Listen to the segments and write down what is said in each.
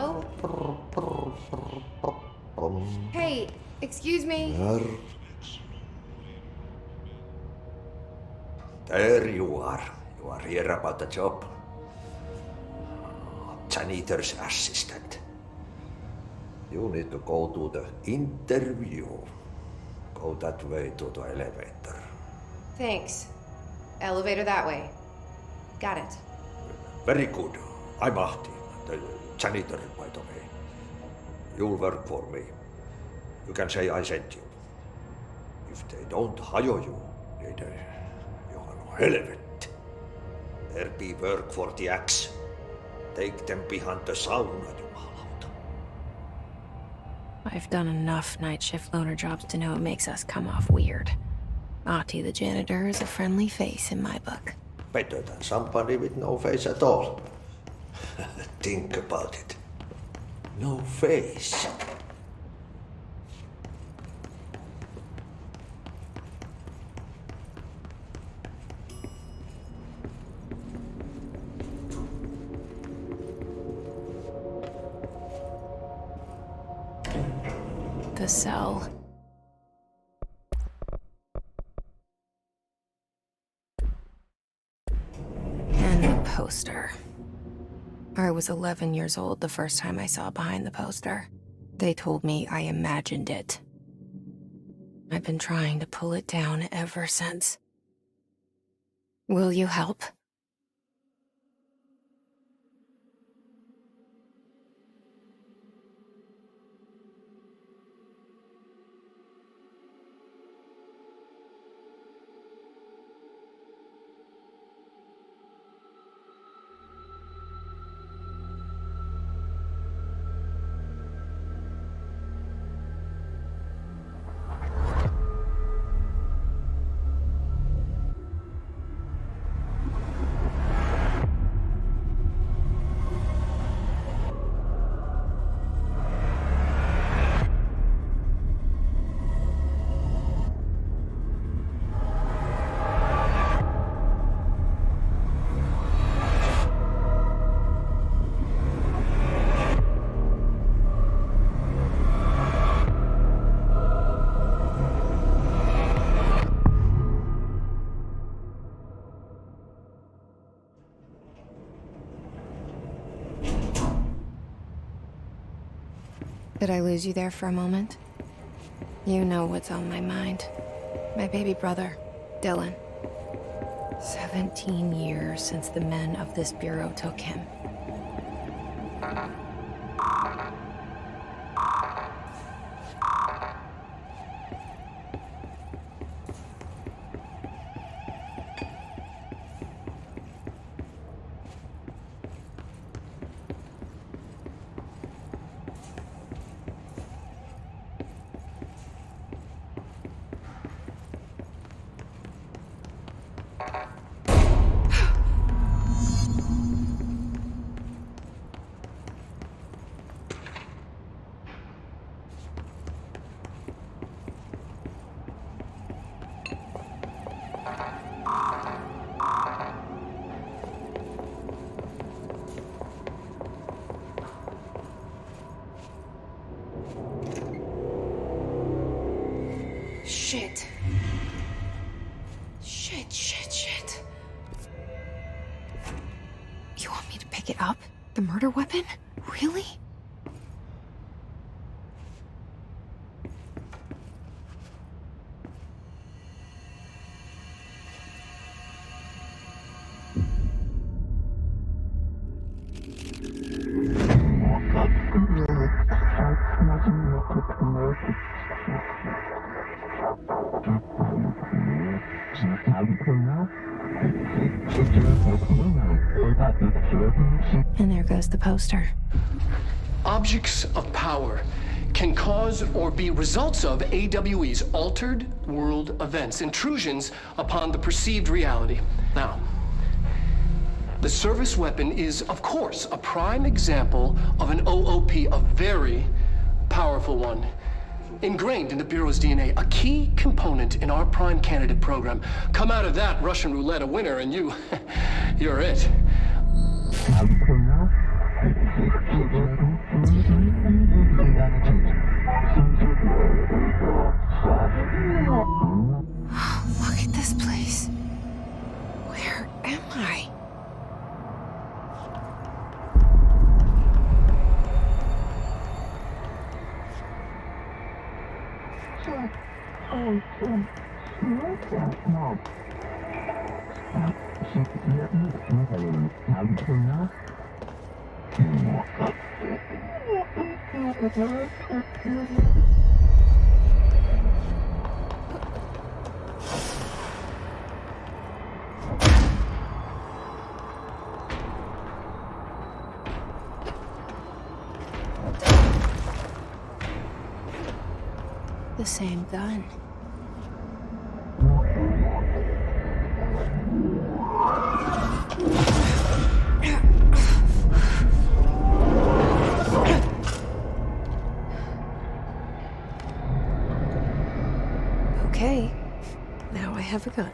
Hello? Hey, excuse me. There you are. You are here about the job. Janitor's assistant. You need to go to the interview. Go that way to the elevator. Thanks. Elevator that way. Got it. Very good. I'm Ahti, the janitor, by the way. You'll work for me. You can say I sent you. If they don't hire you, niin Johan helvet. There be work for the axe. Take them behind the sauna, jumalauta. I've done enough night shift loner jobs to know it makes us come off weird. Ahti the janitor is a friendly face in my book. Better than somebody with no face at all. Think about it. No face. The cell. And the poster. I was 11 years old the first time I saw behind the poster. They told me I imagined it. I've been trying to pull it down ever since. Will you help? Did I lose you there for a moment? You know what's on my mind. My baby brother, Dylan. 17 years since the men of this bureau took him. Shit. Shit. You want me to pick it up? The murder weapon? Really? And there goes the poster. Objects of power can cause or be results of AWE's altered world events, intrusions upon the perceived reality. Now, the service weapon is, of course, a prime example of an OOP, a very powerful one. Ingrained in the Bureau's DNA, a key component in our prime candidate program. Come out of that Russian roulette a winner and you're it. The same gun. Okay, now I have a gun.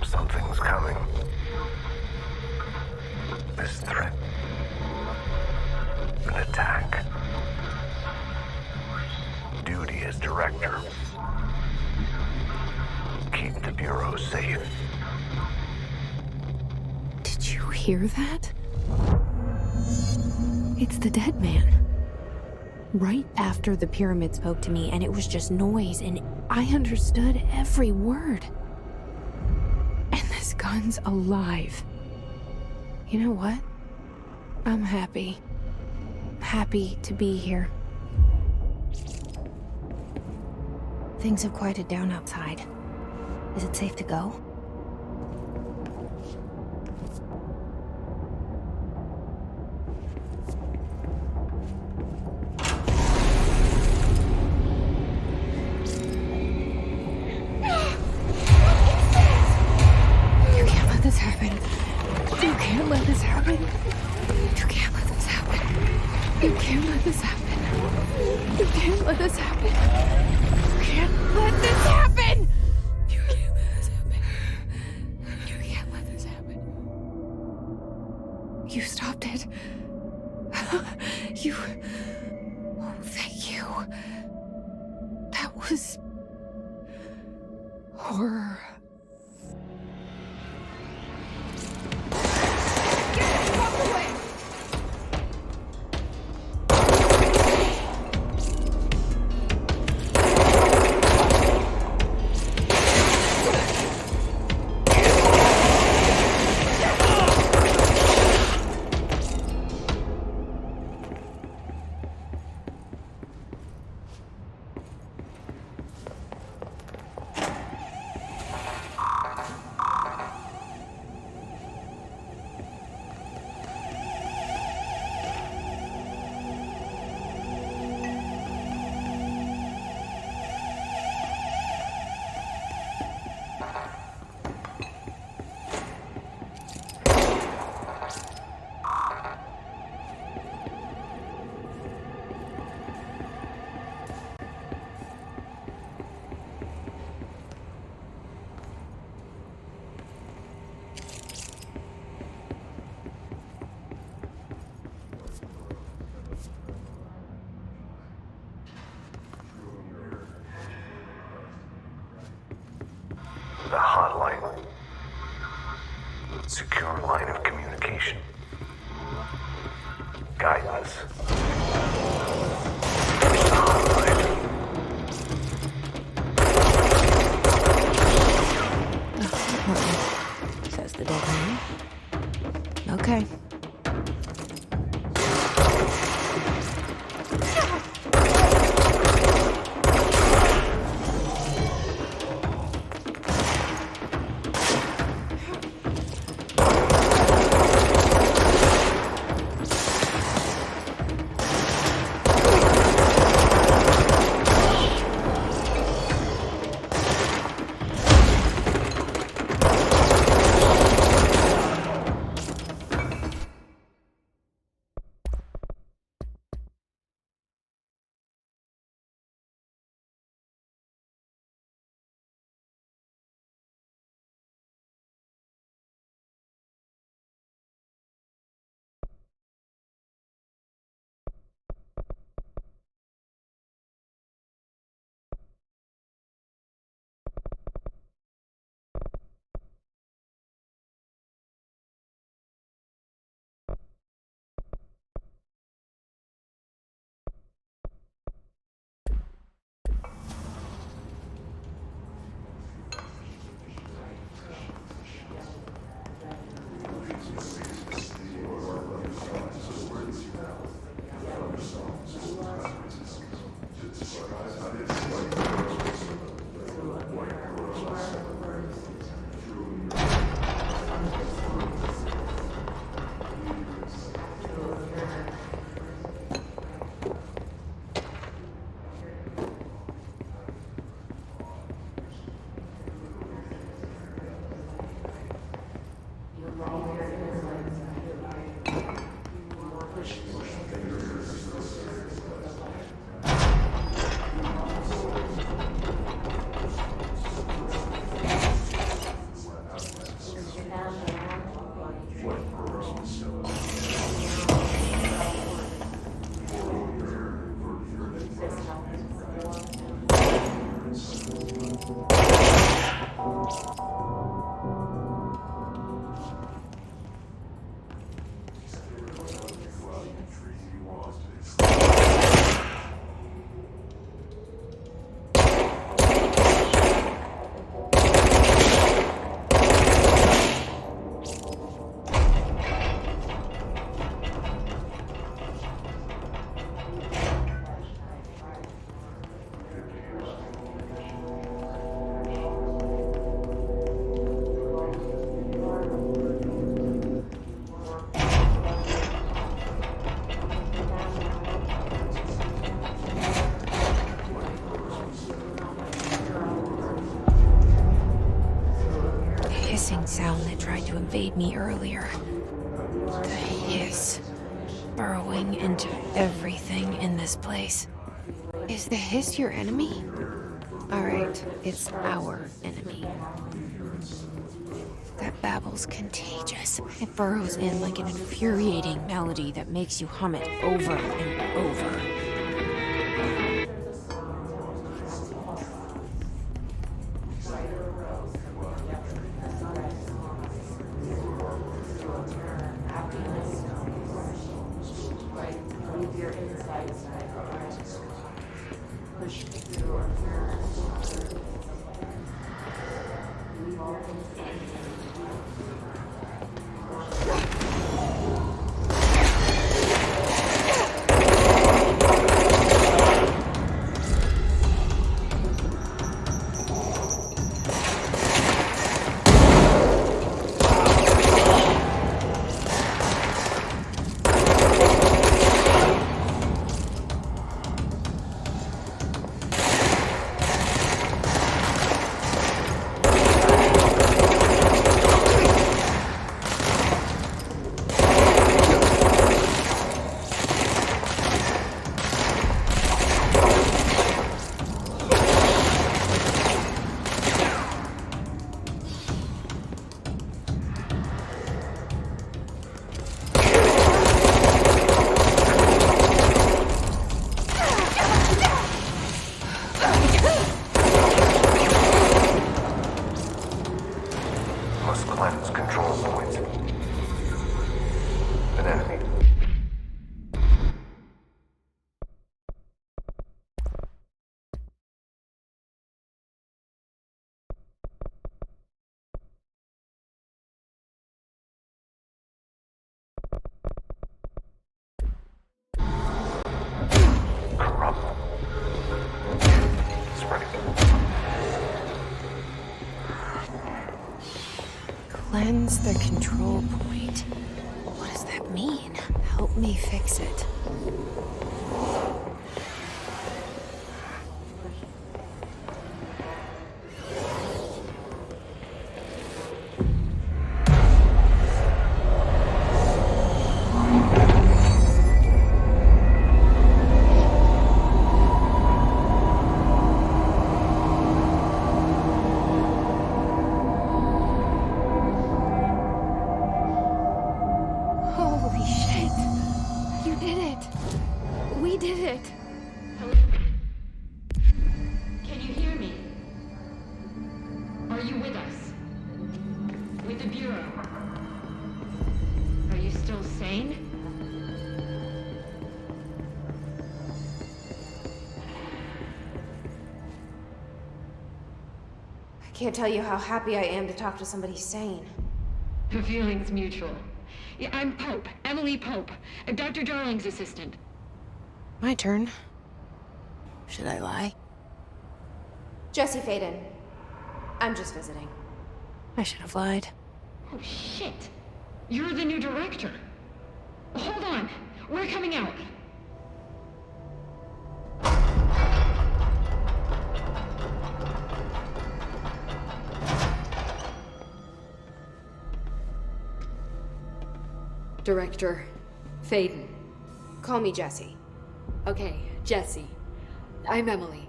Something's coming. This threat. An attack. Duty as director. Keep the Bureau safe. Did you hear that? It's the dead man. Right after the pyramid spoke to me, and it was just noise, and I understood every word. And this gun's alive. You know what? I'm happy. Happy to be here. Things have quieted down outside. Is it safe to go? You stopped it. You... Oh, thank you. That was... horror. a hotline. Secure line of communication. Guidance. Push the hotline. Says the dead man. Okay. Sound that tried to invade me earlier. The hiss, burrowing into everything in this place. Is the hiss your enemy? Alright, it's our enemy. That babble's contagious. It burrows in like an infuriating melody that makes you hum it over and over. Cleanse the control point. What does that mean? Help me fix it. Holy shit! You did it! We did it! Can you hear me? Are you with us? With the Bureau? Are you still sane? I can't tell you how happy I am to talk to somebody sane. The feeling's mutual. Yeah, I'm Pope, Emily Pope, Dr. Darling's assistant. My turn. Should I lie? Jesse Faden. I'm just visiting. I should have lied. Oh, shit. You're the new director. Hold on. We're coming out. Director Faden. Call me Jesse. Okay, Jesse. I'm Emily.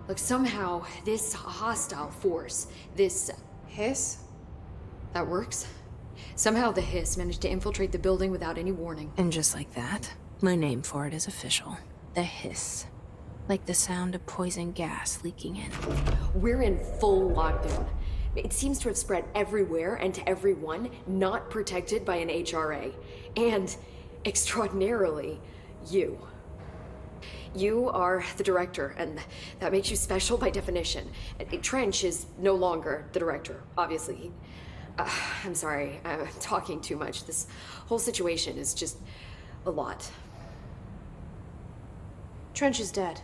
Look, somehow this hostile force, this... Hiss? that works? Somehow the hiss managed to infiltrate the building without any warning. And just like that, my name for it is official. The hiss. Like the sound of poison gas leaking in. We're in full lockdown. It seems to have spread everywhere and to everyone not protected by an HRA. And, extraordinarily, you. You are the director, and that makes you special by definition. Trench is no longer the director, obviously. I'm sorry, I'm talking too much. This whole situation is just a lot. Trench is dead.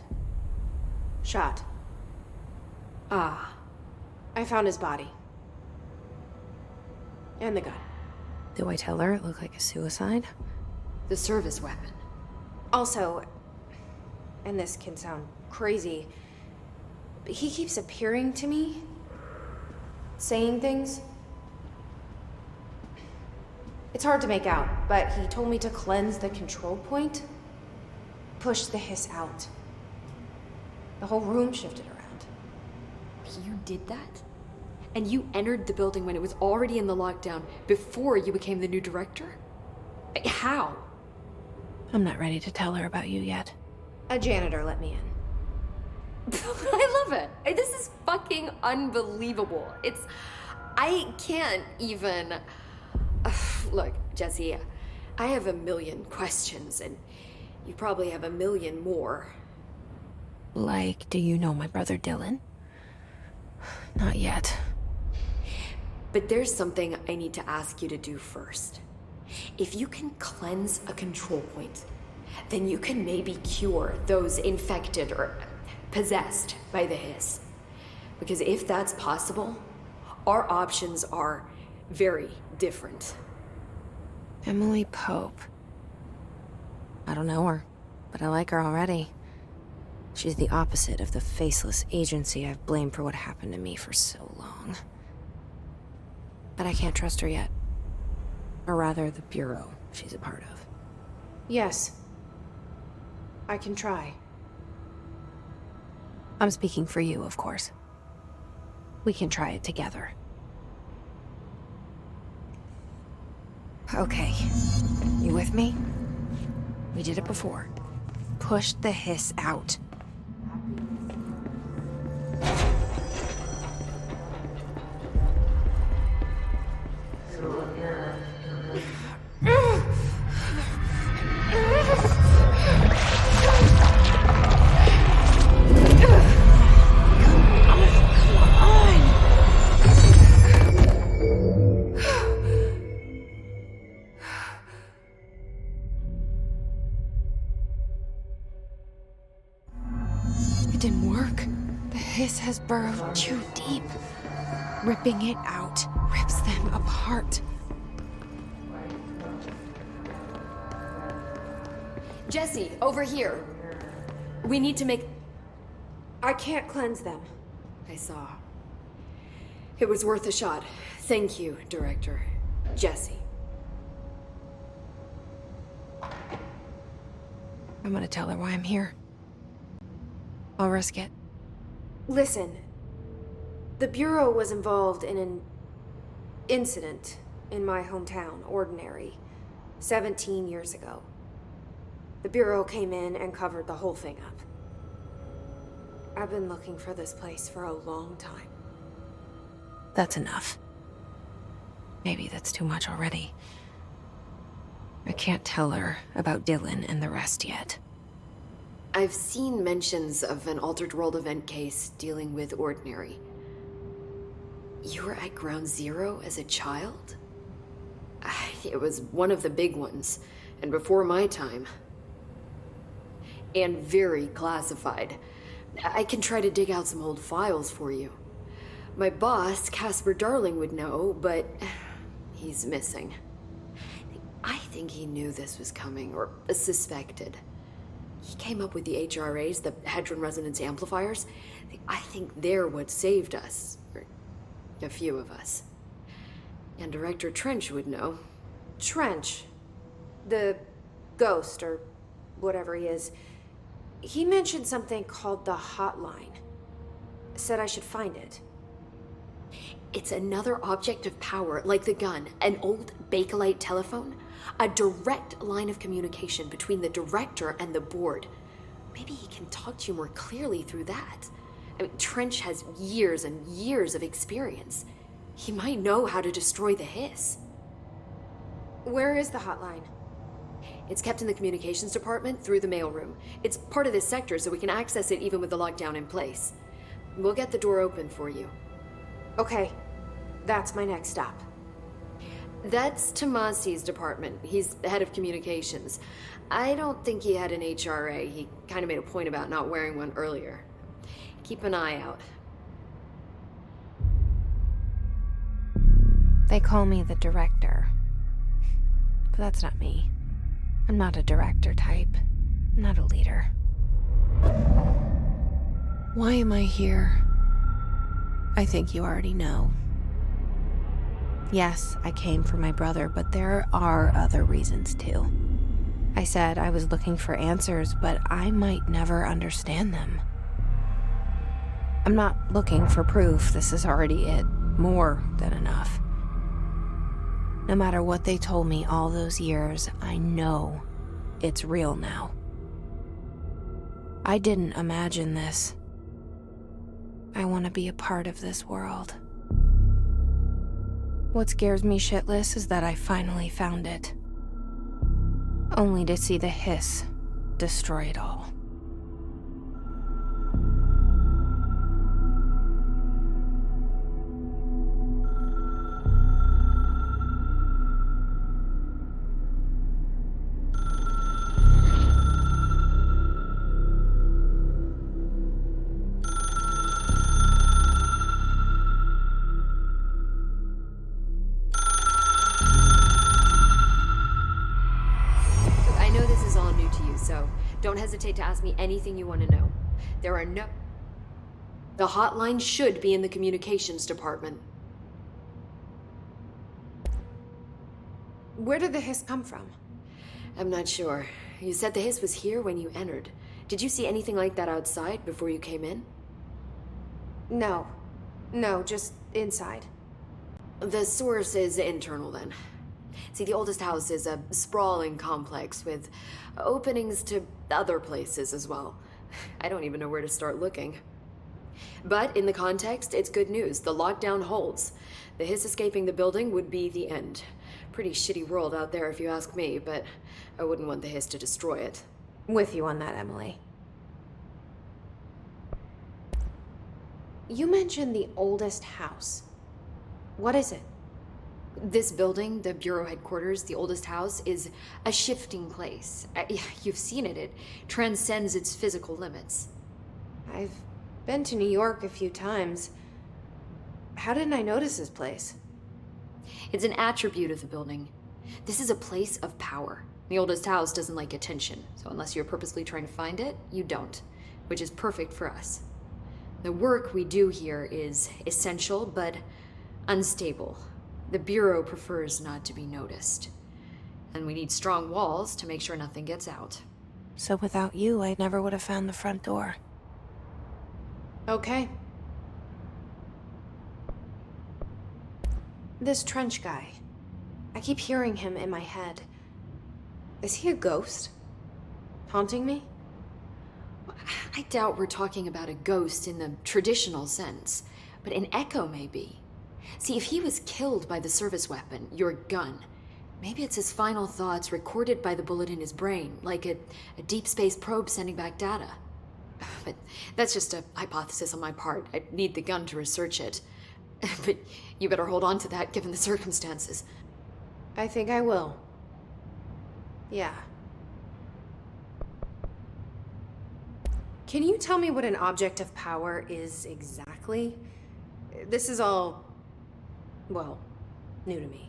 Shot. Ah. I found his body. And the gun. Do I tell her it looked like a suicide? The service weapon. Also, and this can sound crazy, but he keeps appearing to me, saying things. It's hard to make out, but he told me to cleanse the control point, push the hiss out. The whole room shifted around. You did that? And you entered the building when it was already in the lockdown before you became the new director? How? I'm not ready to tell her about you yet. A janitor let me in. I love it. This is fucking unbelievable. I can't even... Look, Jesse, I have a million questions, and you probably have a million more. Like, do you know my brother Dylan? Not yet. But there's something I need to ask you to do first. If you can cleanse a control point, then you can maybe cure those infected or possessed by the hiss. Because if that's possible, our options are very different. Emily Pope. I don't know her, but I like her already. She's the opposite of the faceless agency I've blamed for what happened to me for so long. But I can't trust her yet. Or rather, the Bureau she's a part of. Yes. I can try. I'm speaking for you, of course. We can try it together. Okay. You with me? We did it before. Push the hiss out. It didn't work. The hiss has burrowed too deep. Ripping it out. them apart. Jesse, over here. We need to make... I can't cleanse them. I saw. It was worth a shot. Thank you, Director. Jesse. I'm gonna tell her why I'm here. I'll risk it. Listen, the Bureau was involved in an incident in my hometown, Ordinary, 17 years ago. The Bureau came in and covered the whole thing up. I've been looking for this place for a long time. That's enough. Maybe that's too much already. I can't tell her about Dylan and the rest yet. I've seen mentions of an Altered World event case dealing with Ordinary. You were at Ground Zero as a child? It was one of the big ones, and before my time. And very classified. I can try to dig out some old files for you. My boss, Casper Darling, would know, but he's missing. I think he knew this was coming, or suspected. He came up with the HRAs, the Hadron Resonance Amplifiers. I think they're what saved us. Or a few of us. And Director Trench would know. Trench, the ghost, or whatever he is, he mentioned something called the hotline. Said I should find it. It's another object of power, like the gun, an old Bakelite telephone, a direct line of communication between the director and the board. Maybe he can talk to you more clearly through that. I mean, Trench has years and years of experience. He might know how to destroy the hiss. Where is the hotline? It's kept in the communications department through the mailroom. It's part of this sector, so we can access it even with the lockdown in place. We'll get the door open for you. Okay, that's my next stop. That's Tomasi's department. He's the head of communications. I don't think he had an HRA. He kind of made a point about not wearing one earlier. Keep an eye out. They call me the director. But that's not me. I'm not a director type. I'm not a leader. Why am I here? I think you already know. Yes, I came for my brother, but there are other reasons too. I said I was looking for answers, but I might never understand them. I'm not looking for proof. This is already it. More than enough. No matter what they told me all those years, I know it's real now. I didn't imagine this. I want to be a part of this world. What scares me shitless is that I finally found it. Only to see the hiss destroy it all. So don't hesitate to ask me anything you want to know. There are no... The hotline should be in the communications department. Where did the hiss come from? I'm not sure. You said the hiss was here when you entered. Did you see anything like that outside before you came in? No. No, just inside. The source is internal then. See, the oldest house is a sprawling complex with openings to other places as well. I don't even know where to start looking. But in the context, it's good news. The lockdown holds. The hiss escaping the building would be the end. Pretty shitty world out there if you ask me, but I wouldn't want the hiss to destroy it. With you on that, Emily. You mentioned the oldest house. What is it? This building, the Bureau headquarters, the oldest house, is a shifting place. You've seen it. It transcends its physical limits. I've been to New York a few times. How didn't I notice this place? It's an attribute of the building. This is a place of power. The oldest house doesn't like attention, so unless you're purposely trying to find it, you don't, which is perfect for us. The work we do here is essential, but unstable. The Bureau prefers not to be noticed. And we need strong walls to make sure nothing gets out. So without you, I never would have found the front door. Okay. This Trench guy. I keep hearing him in my head. Is he a ghost? Haunting me? I doubt we're talking about a ghost in the traditional sense, but an echo maybe. See, if he was killed by the service weapon, your gun, maybe it's his final thoughts recorded by the bullet in his brain, like a deep space probe sending back data. But that's just a hypothesis on my part. I need the gun to research it. But you better hold on to that given the circumstances. I think I will. Yeah. Can you tell me what an object of power is exactly? This is all, well, new to me.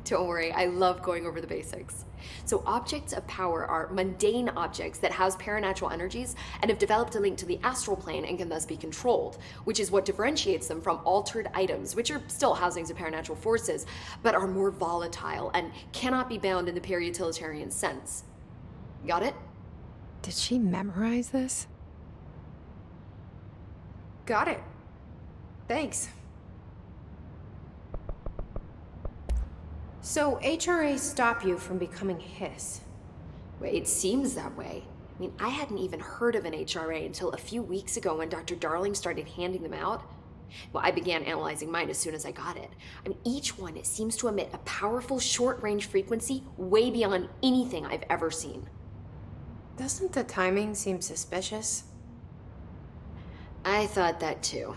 Don't worry, I love going over the basics. So objects of power are mundane objects that house paranatural energies and have developed a link to the astral plane and can thus be controlled, which is what differentiates them from altered items, which are still housings of paranatural forces, but are more volatile and cannot be bound in the peri-utilitarian sense. Got it? Did she memorize this? Got it. Thanks. So HRA stop you from becoming Hiss? Well, it seems that way. I mean, I hadn't even heard of an HRA until a few weeks ago when Dr. Darling started handing them out. Well, I began analyzing mine as soon as I got it. I mean, each one seems to emit a powerful short-range frequency way beyond anything I've ever seen. Doesn't the timing seem suspicious? I thought that too.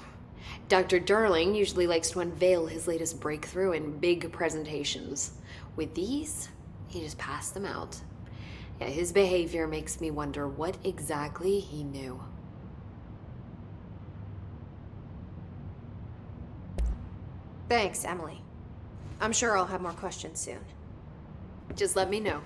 Dr. Darling usually likes to unveil his latest breakthrough in big presentations. With these, he just passed them out. Yeah, his behavior makes me wonder what exactly he knew. Thanks, Emily. I'm sure I'll have more questions soon. Just let me know.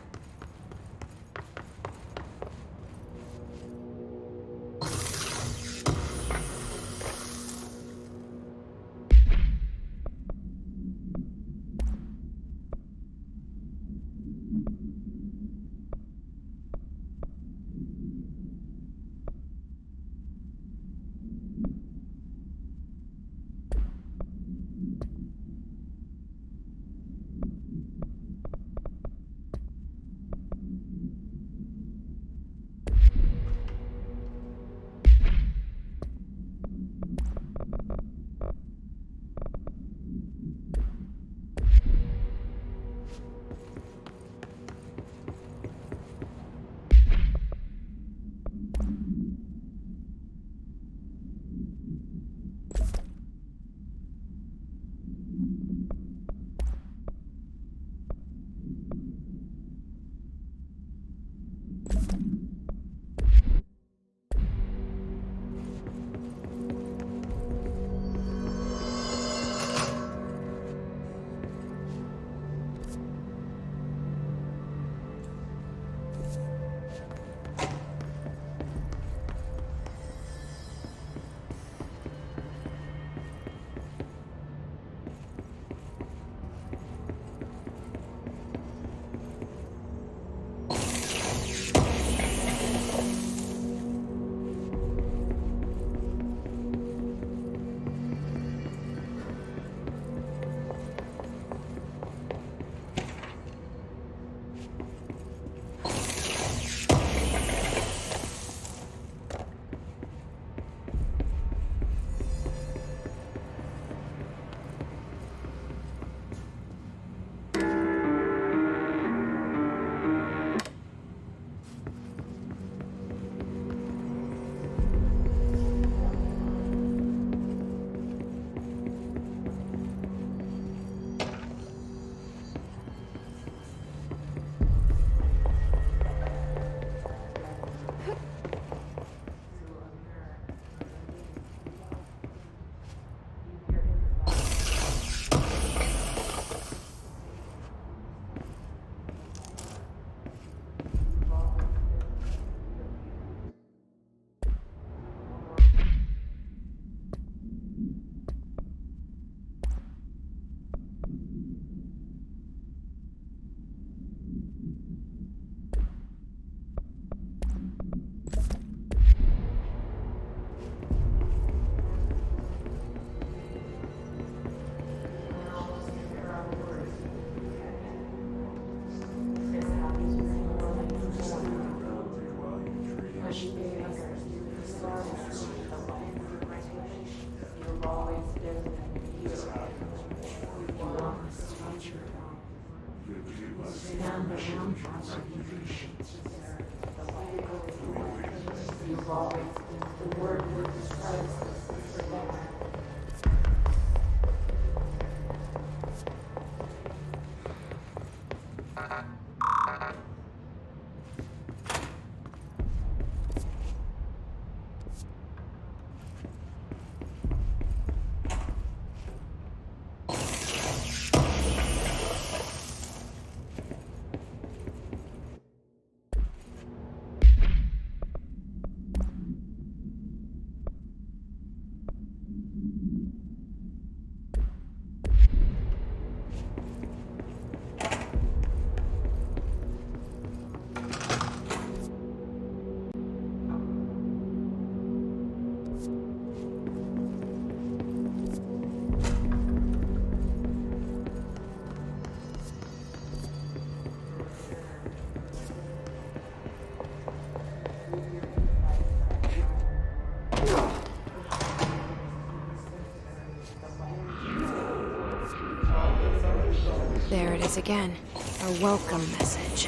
There it is again. A welcome message.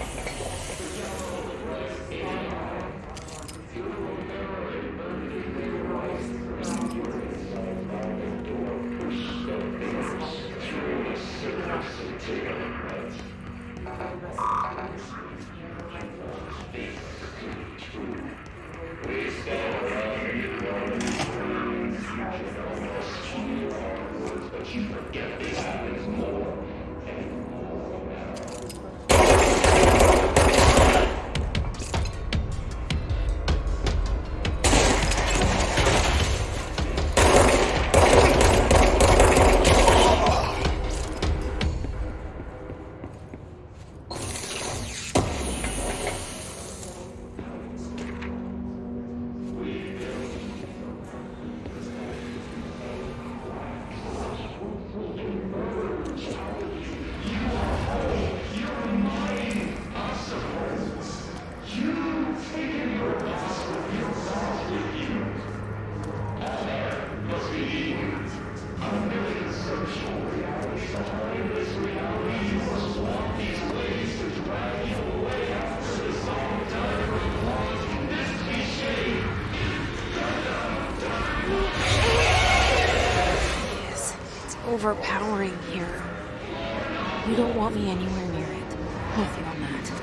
Overpowering here. You don't want me anywhere near it. I'm with you on that.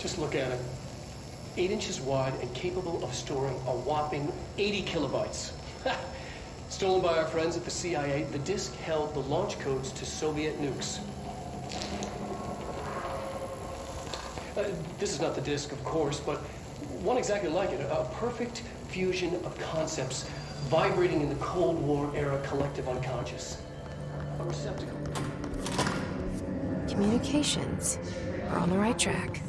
Just look at it. 8 inches wide and capable of storing a whopping 80 kilobytes. Stolen by our friends at the CIA, the disk held the launch codes to Soviet nukes. This is not the disk, of course, but one exactly like it. A perfect fusion of concepts vibrating in the Cold War era collective unconscious. A receptacle. Communications. We're on the right track.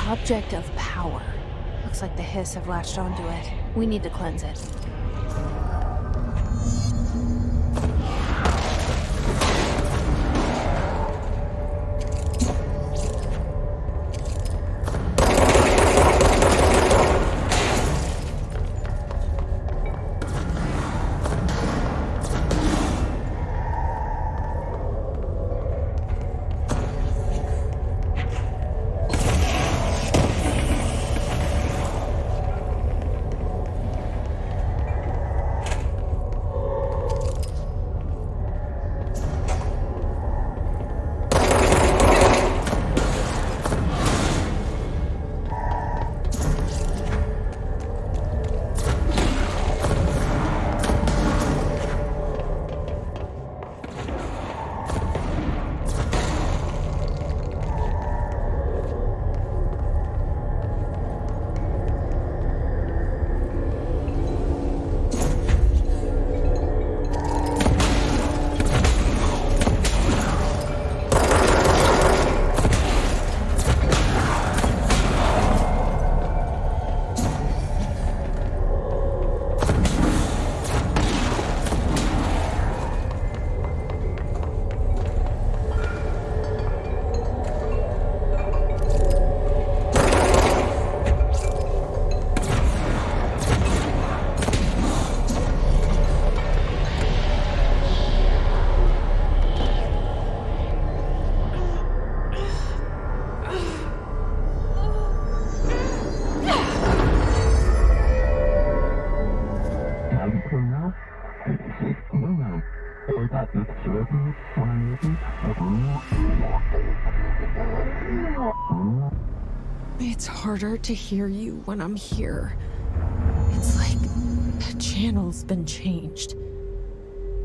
Object of power. Looks like the hiss have latched onto it. We need to cleanse it. It's harder to hear you when I'm here. It's like the channel's been changed.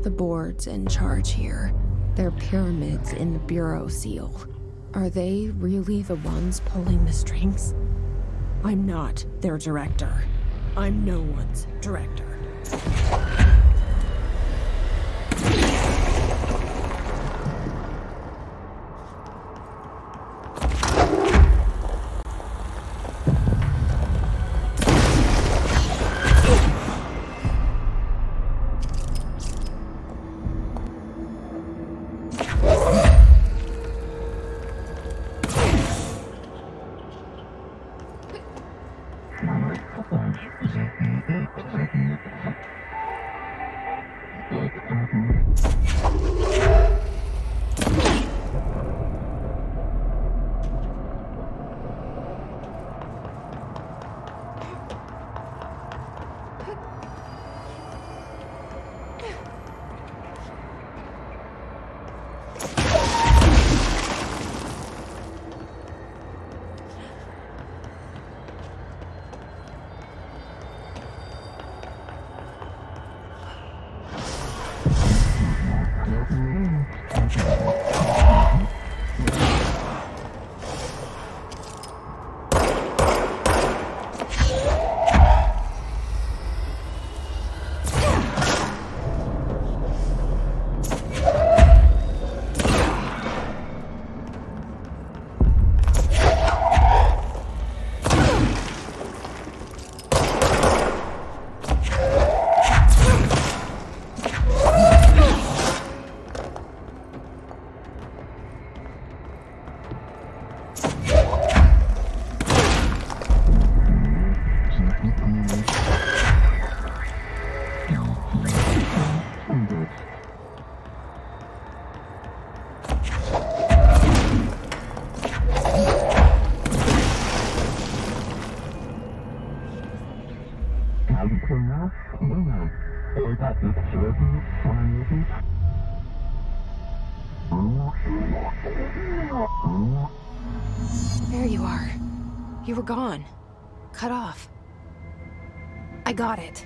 The boards in charge here, they're pyramids in the Bureau seal. Are they really the ones pulling the strings? I'm not their director. I'm no one's director. There you are. You were gone. Cut off. I got it.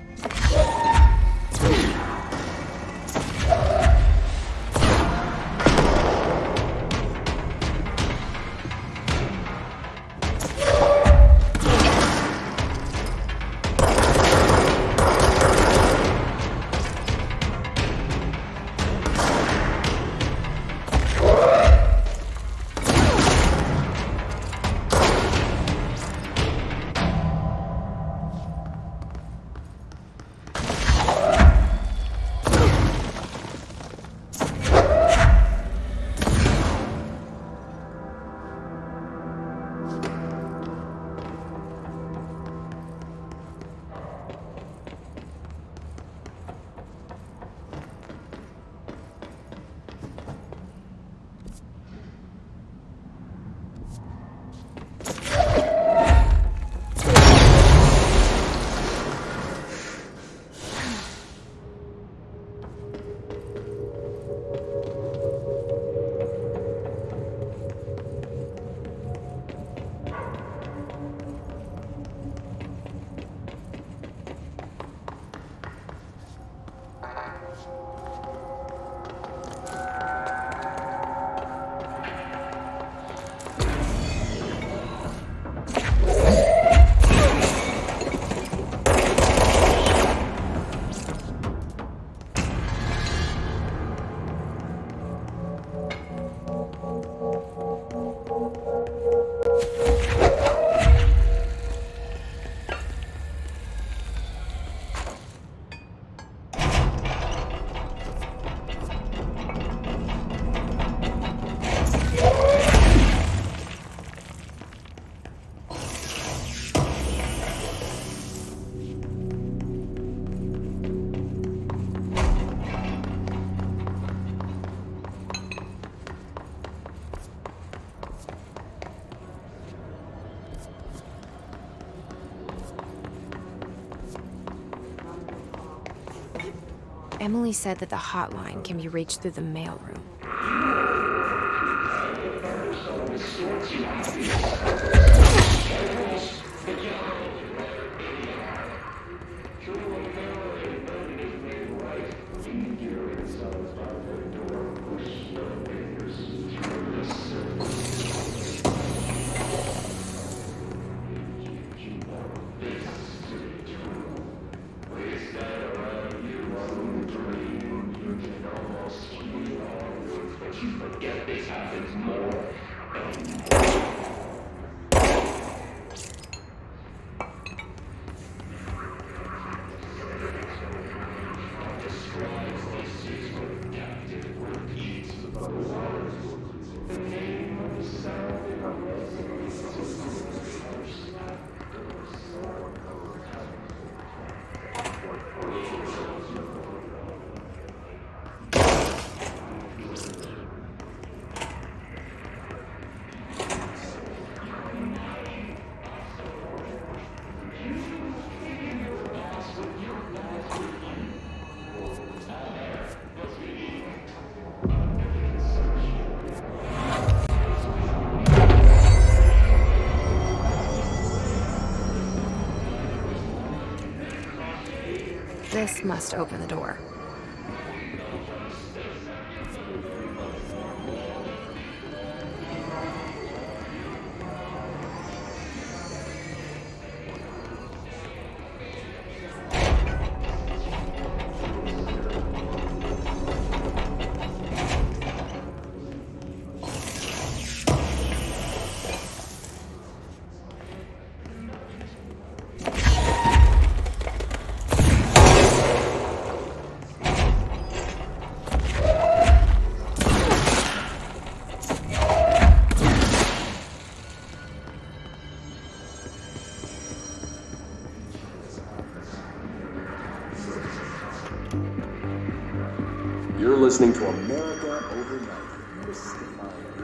Emily said that the hotline can be reached through the mailroom. This must open the door. You're listening to America Overnight, mystifying